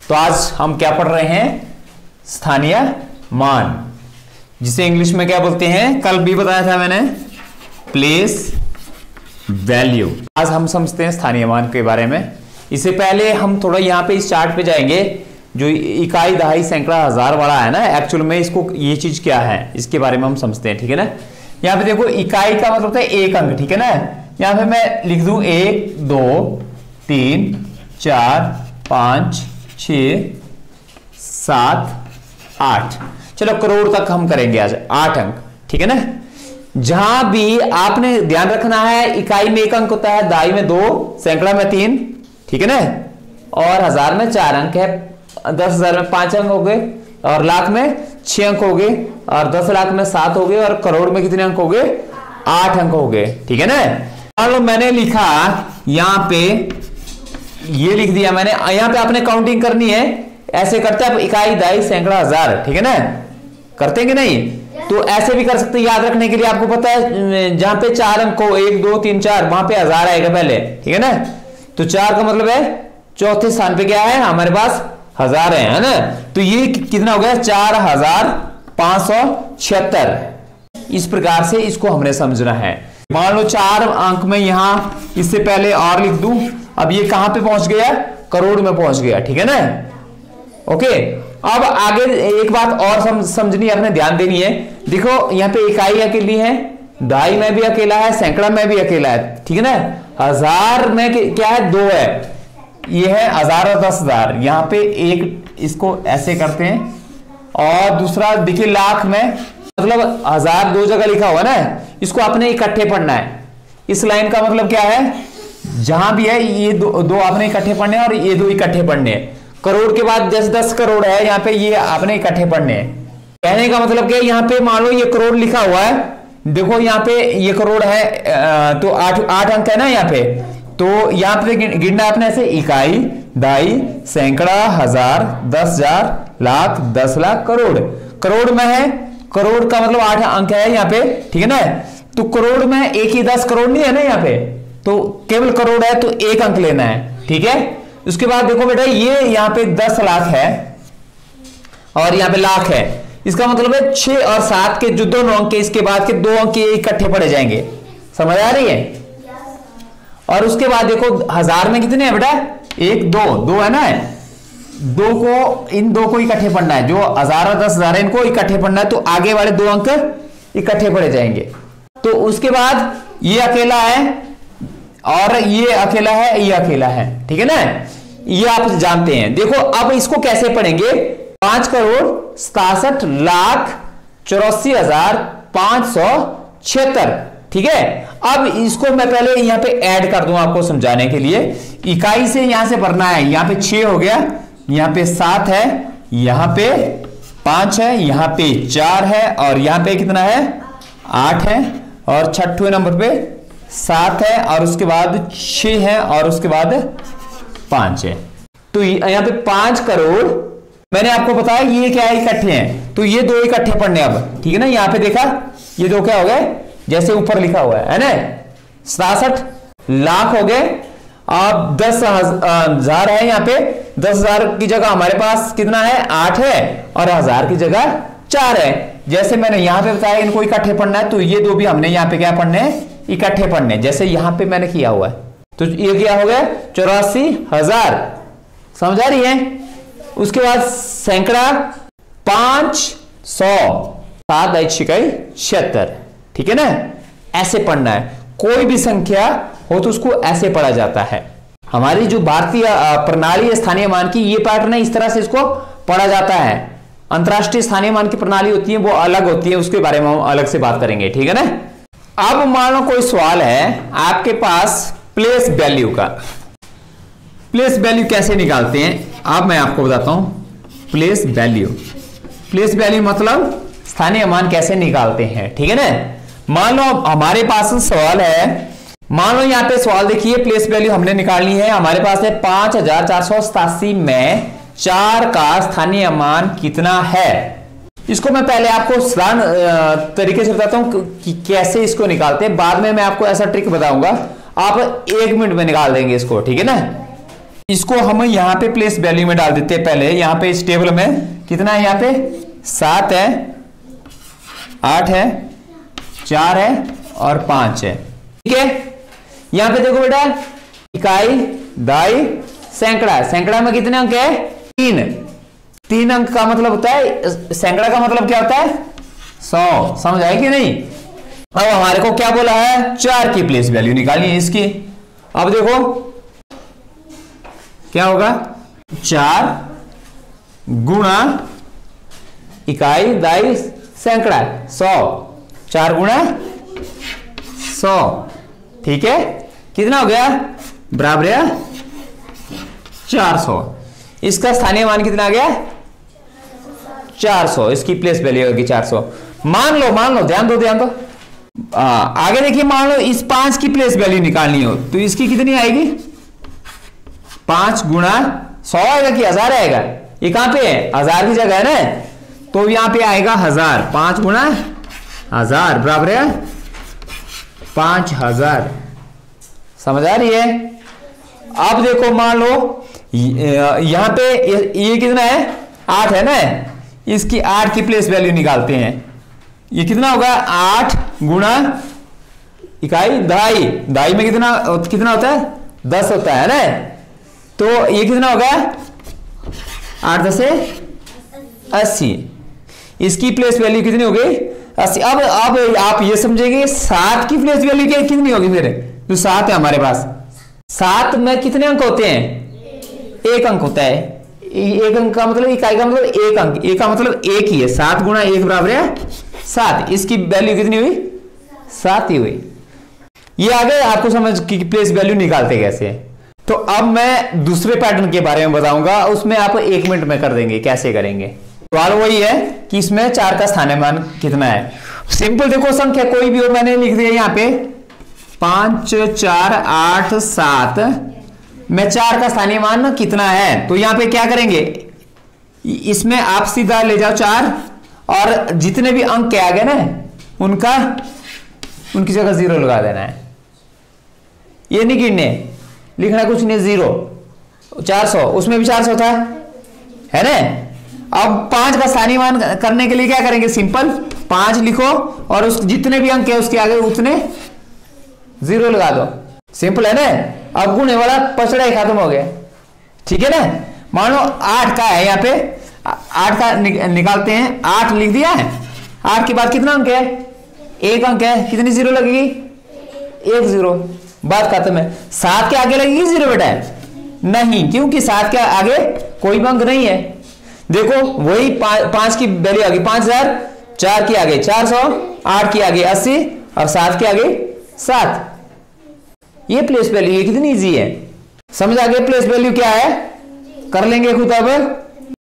तो आज हम क्या पढ़ रहे हैं? स्थानीय मान, जिसे इंग्लिश में क्या बोलते हैं? कल भी बताया था मैंने, प्लेस वैल्यू। आज हम समझते हैं स्थानीय मान के बारे में। इससे पहले हम थोड़ा यहाँ पे इस चार्ट पे जाएंगे। जो इकाई, दहाई, सैकड़ा, हजार वाला है ना, एक्चुअल में इसको ये चीज क्या है इसके बारे में हम समझते हैं, ठीक है ना। यहाँ पे देखो, इकाई का मतलब होता है एक अंक, ठीक है ना। यहाँ पे मैं लिख दूं 1 2 3 4 5 6 7 8। चलो करोड़ तक हम करेंगे आज, 8 अंक, ठीक है ना। जहां भी आपने ध्यान रखना है, इकाई में 1 अंक होता है, दहाई में 2, सैकड़ा में 3, ठीक है ना, और हजार में 4 अंक है, 10,000 में 5 अंक हो गए, और लाख में 6 अंक हो गए, और 10 लाख में 7 हो गए, और करोड़ में कितने अंक हो गए? 8 अंक हो गए, ठीक है ना। मान लो मैंने लिखा यहां पे, ये लिख दिया मैंने, यहां पे आपने काउंटिंग करनी है। ऐसे करते हैं इकाई, दहाई, सैकड़ा, हजार, ठीक है ना, करते हैं कि नहीं? तो ऐसे भी कर सकते हैं। याद रखने के लिए आपको पता है, जहां पे 4 अंक हो, 1 2 3 4, वहां पे हजार आएगा पहले, ठीक है ना। तो 4 का मतलब है चौथे स्थान पे क्या है हमारे पास? हजार है ना। तो ये कितना हो गया? 4576। इस प्रकार से इसको हमने समझना है। मान लो 4 अंक में यहां इससे पहले और लिख दूं, अब ये कहां पे पहुंच गया? करोड़ में पहुंच गया, ठीक है ना। ओके, अब आगे एक बात और समझनी है, अपने ध्यान देनी है। देखो यहाँ पे इकाई अकेली है, दहाई में भी अकेला है, सैकड़ा में भी अकेला है, ठीक है ना। हजार में क्या है? 2 है, ये है 1000 और 10,000। यहाँ पे एक, इसको ऐसे करते हैं, और दूसरा देखिए लाख में, मतलब 1000 दो जगह लिखा हुआ ना, इसको आपने इकट्ठे पढ़ना है। इस लाइन का मतलब क्या है? जहां भी है ये दो आपने इकट्ठे पढ़ने हैं, और ये 2 इकट्ठे पढ़ने हैं। करोड़ के बाद जैसे 10 करोड़ है, यहाँ पे ये आपने इकट्ठे पढ़ने हैं। कहने का मतलब क्या है? यहाँ पे मान लो ये करोड़ लिखा हुआ है, देखो यहाँ पे ये करोड़ है, तो 8 अंक है ना यहाँ पे। तो यहाँ पे गिनना आपने ऐसे, इकाई, दहाई, सैकड़ा, हजार, 10,000, लाख, 10 लाख, करोड़। करोड़ में है, करोड़ का मतलब 8 अंक है यहाँ पे, ठीक है ना। तो करोड़ में एक ही 10 करोड़ नहीं है ना यहाँ पे, तो केवल करोड़ है, तो 1 अंक लेना है, ठीक है। उसके बाद देखो बेटा, ये यहाँ पे 10 लाख है, और यहाँ पे लाख है। इसका मतलब है 6 और 7 के जो दोनों अंक है, इसके बाद के 2 अंक इकट्ठे पड़े जाएंगे। समझ आ रही है? और उसके बाद देखो हजार में कितने हैं बेटा? 1 2 है ना, 2 को, इन 2 को इकट्ठे पढ़ना है। जो 1000 और 10,000 है, इनको इकट्ठे पढ़ना है, तो आगे वाले 2 अंक इकट्ठे पड़े जाएंगे। तो उसके बाद ये अकेला है, और ये अकेला है, ये अकेला है, ठीक है ना। ये आप जानते हैं। देखो अब इसको कैसे पढ़ेंगे? 5,67,84,576, ठीक है। अब इसको मैं पहले यहां पे ऐड कर दूं आपको समझाने के लिए। इकाई से यहां से भरना है, यहां पे 6 हो गया, यहां पे 7 है, यहां पे 5 है, यहां पे 4 है, और यहां पे कितना है? 8 है, और छठवें नंबर पे 7 है, और उसके बाद 6 है, और उसके बाद 5 है। तो यहां पे 5 करोड़, मैंने आपको बताया ये क्या है? इकट्ठे हैं, तो ये 2 इकट्ठे पढ़ने अब, ठीक है ना। यहां पे देखा, ये 2 क्या हो गए? जैसे ऊपर लिखा हुआ है ना, 67 लाख हो गए। अब 10,000 है, यहाँ पे 10,000 की जगह हमारे पास कितना है? 8 है, और 1000 की जगह 4 है। जैसे मैंने यहां पे बताया इनको इकट्ठे पढ़ना है, तो ये 2 भी हमने यहाँ पे क्या पढ़ने हैं? इकट्ठे पढ़ने, जैसे यहां पे मैंने किया हुआ है। तो ये क्या हो गया? 84,000। समझ आ रही है? उसके बाद सैकड़ा 500, 7,76, ठीक है ना। ऐसे पढ़ना है। कोई भी संख्या हो तो उसको ऐसे पढ़ा जाता है। हमारी जो भारतीय प्रणाली है स्थानीय मान की, ये पैटर्न है, इस तरह से इसको पढ़ा जाता है। अंतरराष्ट्रीय स्थानीय मान की प्रणाली होती है, वो अलग होती है, उसके बारे में हम अलग से बात करेंगे, ठीक है ना। अब मान लो कोई सवाल है आपके पास प्लेस वैल्यू का। प्लेस वैल्यू कैसे निकालते हैं, अब मैं आपको बताता हूं। प्लेस वैल्यू, प्लेस वैल्यू मतलब स्थानीय मान कैसे निकालते हैं, ठीक है ना। मान लो हमारे पास सवाल है, मान लो यहां पे सवाल देखिए, प्लेस वैल्यू हमने निकालनी है। हमारे पास है 5487 में 4 का स्थानीय मान कितना है। इसको मैं पहले आपको साधारण तरीके से बताता हूं कि कैसे इसको निकालते हैं। बाद में मैं आपको ऐसा ट्रिक बताऊंगा, आप 1 मिनट में निकाल देंगे इसको, ठीक है ना। इसको हम यहाँ पे प्लेस वैल्यू में डाल देते हैं। पहले यहाँ पे इस टेबल में कितना है, यहाँ पे 7 है, 8 है, 4 है और 5 है। ठीक है, यहाँ पे देखो बेटा, इकाई, दाई, सैकड़ा। सैकड़ा में कितने अंक है, 3। 3 अंक का मतलब होता है, सैकड़ा का मतलब क्या होता है, 100। समझ आए कि नहीं। अब हमारे को क्या बोला है, 4 की प्लेस वैल्यू निकालनी है इसकी। अब देखो क्या होगा, 4 गुणा इकाई, दाई, सैकड़ा, 100। 4 गुणा 100, ठीक है, कितना हो गया, बराबर है 400। इसका स्थानीय मान कितना आ गया, 400। इसकी प्लेस वैल्यू होगी 400। मान लो, ध्यान दो। आगे देखिए, मान लो इस 5 की प्लेस वैल्यू निकालनी हो तो इसकी कितनी आएगी, 5 गुणा 100 आएगा कि 1000 आएगा, ये कहां पे है, 1000 की जगह है ना, तो यहां पे आएगा 1000। 5 गुणा 1000 बराबर है 5000। समझ आ रही है। अब देखो, मान लो यहां पे ये कितना है, 8 है ना, इसकी 8 की प्लेस वैल्यू निकालते हैं। ये कितना होगा, 8 गुणा इकाई, दाई में कितना होता है, 10 होता है ना, तो ये कितना होगा, 8 10 80। इसकी प्लेस वैल्यू कितनी हो गई, 80। अब आप ये समझेंगे 7 की प्लेस वैल्यू क्या कितनी होगी, फिर जो 7 है हमारे पास, 7 में कितने अंक होते हैं, 1 अंक होता है। 1 अंक का मतलब, इकाई का मतलब 1 अंक, 1 का मतलब 1 ही है। 7 गुणा 1 बराबर है 7। इसकी वैल्यू कितनी हुई, 7 ही हुई। ये आगे आपको समझ कि प्लेस वैल्यू निकालते कैसे। तो अब मैं दूसरे पैटर्न के बारे में बताऊंगा, उसमें आप 1 मिनट में कर देंगे। कैसे करेंगे, सवाल वही है कि इसमें 4 का स्थानीय मान कितना है। सिंपल देखो, संख्या कोई भी हो, मैंने लिख दिया यहाँ पे 5 4 8 7 में 4 का स्थानीय मान कितना है। तो यहां पे क्या करेंगे, इसमें आप सीधा ले जाओ 4 और जितने भी अंक के आ गए ना उनकी जगह 0 लगा देना है। ये नहीं गिनने, लिखना कुछ नहीं, 0 400, उसमें भी 400 था, है ना। अब 5 का स्थानीय मान करने के लिए क्या करेंगे, सिंपल 5 लिखो और उस जितने भी अंक है उसके आगे उतने 0 लगा दो। सिंपल है ना। अब गुणे वाला पचड़ा ही खत्म हो गया, ठीक है ना। मान लो 8 का है, यहाँ पे 8 का निकालते हैं। 8 लिख दिया है, 8 के बाद कितना अंक है, 1 अंक है, कितनी 0 लगेगी, 1 0, बात खत्म है। 7 के आगे लगेगी 0 बेटा, नहीं, क्योंकि 7 के आगे कोई अंक नहीं है। देखो वही 5 की वैल्यू आ गई 5000, 4 की आगे 400, 8 की आगे 80 और 7 के आगे 7। ये प्लेस वैल्यू, ये कितनी इजी है, समझ आ गया। प्लेस वैल्यू क्या है, कर लेंगे खुद अब।